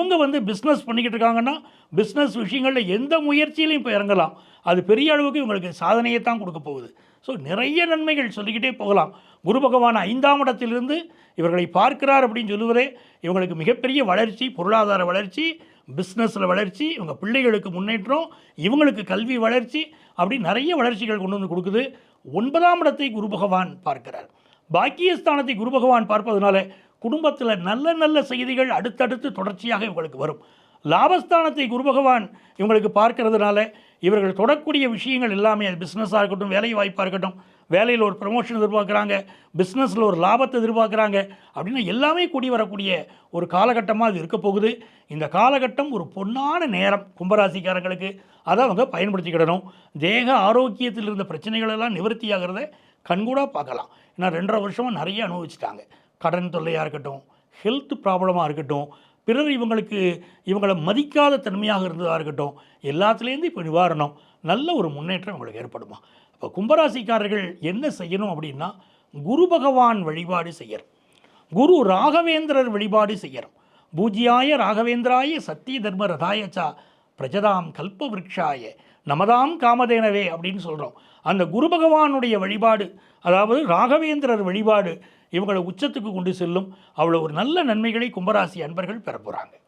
இவங்க பிஸ்னஸ் பண்ணிக்கிட்டு இருக்காங்கன்னா பிஸ்னஸ் விஷயங்களில் எந்த முயற்சியிலையும் இப்போ இறங்கலாம். அது பெரிய அளவுக்கு இவங்களுக்கு சாதனையை தான் கொடுக்க போகுது. ஸோ நிறைய நன்மைகள் சொல்லிக்கிட்டே போகலாம். குரு பகவான் 5ஆம் இடத்திலிருந்து இவர்களை பார்க்கிறார் அப்படின்னு சொல்லுவதே இவங்களுக்கு மிகப்பெரிய வளர்ச்சி, பொருளாதார வளர்ச்சி, பிஸ்னஸில் வளர்ச்சி, இவங்க பிள்ளைகளுக்கு முன்னேற்றம், இவங்களுக்கு கல்வி வளர்ச்சி, அப்படி நிறைய வளர்ச்சிகள் கொண்டு வந்து கொடுக்குது. 9ஆம் இடத்தை குரு பகவான் பார்க்கிறார். பாக்கியஸ்தானத்தை குரு பகவான் பார்ப்பதனால குடும்பத்தில் நல்ல நல்ல செய்திகள் அடுத்தடுத்து தொடர்ச்சியாக இவங்களுக்கு வரும். லாபஸ்தானத்தை குரு பகவான் இவங்களுக்கு பார்க்கறதுனால இவர்கள் தொடக்கூடிய விஷயங்கள் எல்லாமே, அது பிஸ்னஸாக இருக்கட்டும், வேலை வாய்ப்பாக இருக்கட்டும், வேலையில் ஒரு ப்ரமோஷன் எதிர்பார்க்குறாங்க, பிஸ்னஸில் ஒரு லாபத்தை எதிர்பார்க்குறாங்க அப்படின்னா எல்லாமே கூடி வரக்கூடிய ஒரு காலகட்டமாக அது இருக்க போகுது. இந்த காலகட்டம் ஒரு பொன்னான நேரம் கும்பராசிக்காரங்களுக்கு. அதை அவங்க பயன்படுத்திக்கிடணும். தேக ஆரோக்கியத்தில் இருந்த பிரச்சனைகளெல்லாம் நிவர்த்தி ஆகிறத கண்கூடாக பார்க்கலாம். ஏன்னா 2.5 வருஷமாக நிறைய அனுபவிச்சிட்டாங்க. கடன் தொல்லையாக இருக்கட்டும், ஹெல்த் ப்ராப்ளமாக இருக்கட்டும், பிறர் இவங்களை மதிக்காத தன்மையாக இருந்ததாக இருக்கட்டும், எல்லாத்துலேருந்து இப்போ நிவாரணம், நல்ல ஒரு முன்னேற்றம் இவங்களுக்கு ஏற்படுமா. இப்போ கும்பராசிக்காரர்கள் என்ன செய்யணும் அப்படின்னா, குரு பகவான் வழிபாடு செய்யணும். குரு ராகவேந்திரர் வழிபாடு செய்யணும். பூஜ்யாய ராகவேந்திராய சத்திய தர்ம ரதாயச்சா பிரஜதாம் கல்ப விருட்சாய நமதாம் காமதேனவே அப்படின்னு சொல்கிறோம். அந்த குரு பகவானுடைய வழிபாடு, அதாவது ராகவேந்திரர் வழிபாடு இவங்களை உச்சத்துக்கு கொண்டு செல்லும். அவ்வளோ ஒரு நல்ல நன்மைகளை கும்பராசி அன்பர்கள் பெற போகிறாங்க.